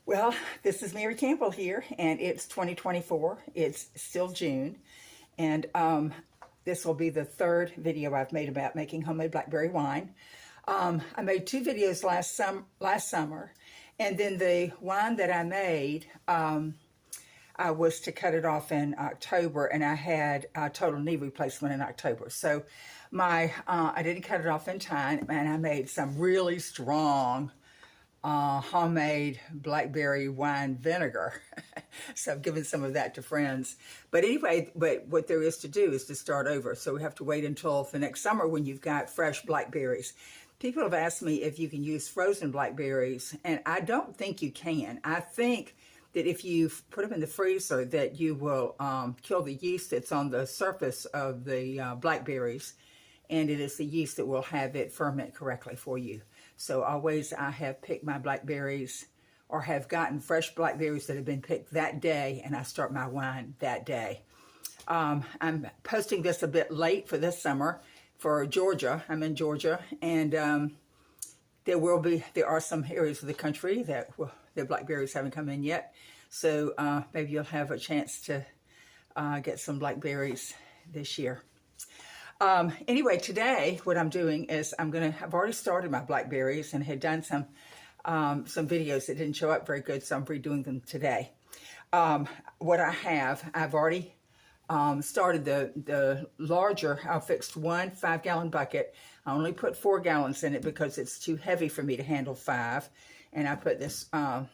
Well, this is Mary Campbell here, and it's 2024. It's still June, and this will be the third video I've made about making homemade blackberry wine. I made two videos last summer, and then the wine that I made, I was to cut it off in October, and I had a total knee replacement in October. So I didn't cut it off in time, and I made some really strong homemade blackberry wine vinegar. So I've given some of that to friends. But anyway, what there is to do is to start over. So we have to wait until the next summer when you've got fresh blackberries. People have asked me if you can use frozen blackberries, and I don't think you can. I think that if you put them in the freezer, that you will kill the yeast that's on the surface of the blackberries, and it is the yeast that will have it ferment correctly for you. So always I have picked my blackberries, or have gotten fresh blackberries that have been picked that day, and I start my wine that day. I'm posting this a bit late for this summer for Georgia. I'm in Georgia, and there are some areas of the country that the blackberries haven't come in yet. So maybe you'll have a chance to get some blackberries this year. Anyway, today what I'm doing is I've already started my blackberries and had done some videos that didn't show up very good, so I'm redoing them today. What I've already started the larger. I fixed one 5-gallon bucket. I only put 4 gallons in it because it's too heavy for me to handle 5. And I put this, I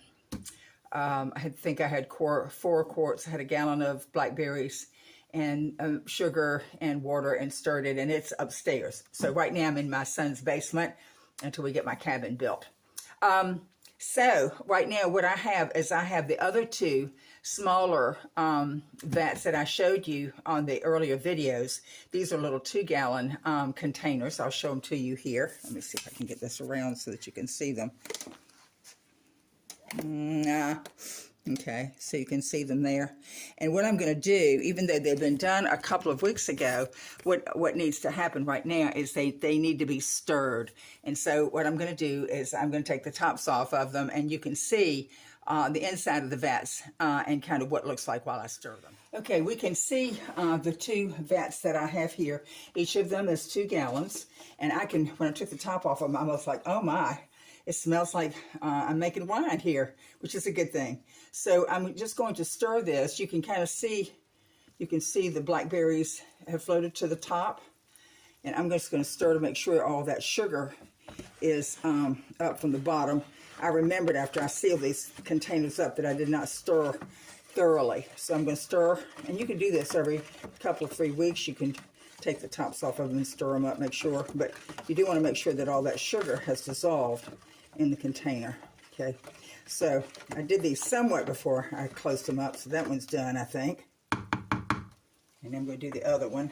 think I had 4 quarts. I had a gallon of blackberries and sugar and water, and stirred it, and it's upstairs. So right now I'm in my son's basement until we get my cabin built. So right now what I have is the other 2 smaller vats that I showed you on the earlier videos. These are little 2-gallon containers. I'll show them to you here. Let me see if I can get this around so that you can see them. Okay, so you can see them there. And what I'm going to do, even though they've been done a couple of weeks ago, what needs to happen right now is they need to be stirred. And so what I'm going to do is I'm going to take the tops off of them, and you can see the inside of the vats and kind of what it looks like while I stir them. Okay, we can see the 2 vats that I have here. Each of them is 2 gallons. And when I took the top off of them, I was like, oh my. It smells like I'm making wine here, which is a good thing. So I'm just going to stir this. You can kind of see, the blackberries have floated to the top. And I'm just going to stir to make sure all that sugar is up from the bottom. I remembered after I sealed these containers up that I did not stir thoroughly. So I'm going to stir, and you can do this every couple of 3 weeks. You can take the tops off of them and stir them up, make sure. But you do want to make sure that all that sugar has dissolved in the container. Okay, so I did these somewhat before I closed them up, so that one's done, I think. And I'm going to do the other one.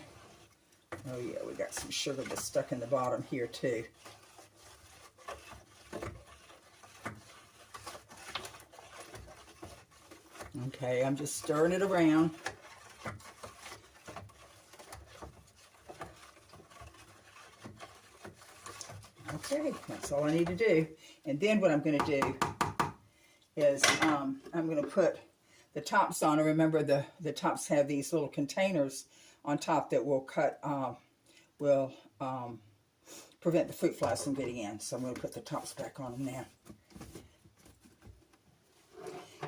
Oh yeah, we got some sugar that's stuck in the bottom here too. Okay, I'm just stirring it around. Okay, that's all I need to do. And then what I'm going to do is I'm going to put the tops on. And remember, the tops have these little containers on top that will prevent the fruit flies from getting in. So I'm going to put the tops back on them now.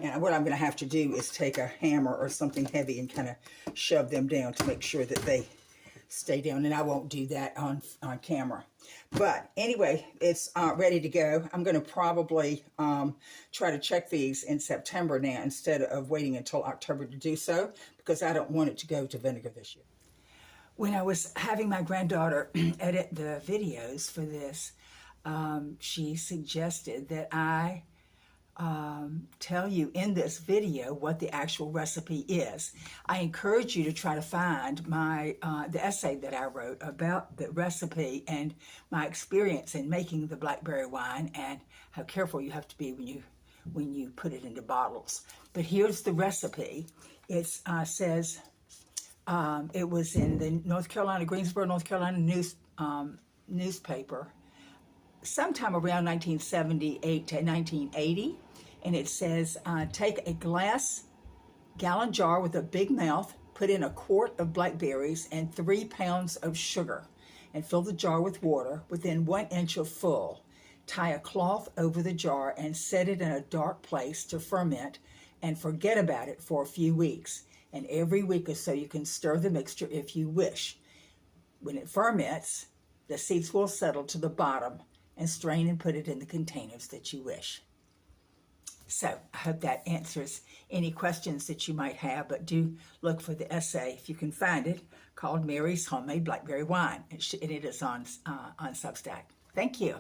And what I'm going to have to do is take a hammer or something heavy and kind of shove them down to make sure that they stay down, and I won't do that on camera. But anyway, it's ready to go. I'm going to probably try to check these in September now instead of waiting until October to do so, because I don't want it to go to vinegar this year. When I was having my granddaughter edit the videos for this, she suggested that I tell you in this video what the actual recipe is. I encourage you to try to find the essay that I wrote about the recipe and my experience in making the blackberry wine, and how careful you have to be when you put it into bottles. But here's the recipe. It says it was in the Greensboro, North Carolina newspaper sometime around 1978 to 1980. And it says, take a gallon jar with a big mouth, put in a quart of blackberries and 3 pounds of sugar, and fill the jar with water within 1 inch of full. Tie a cloth over the jar and set it in a dark place to ferment, and forget about it for a few weeks. And every week or so you can stir the mixture if you wish. When it ferments, the seeds will settle to the bottom, and strain and put it in the containers that you wish. So I hope that answers any questions that you might have, but do look for the essay, if you can find it, called Mary's Homemade Blackberry Wine. And it is on Substack. Thank you.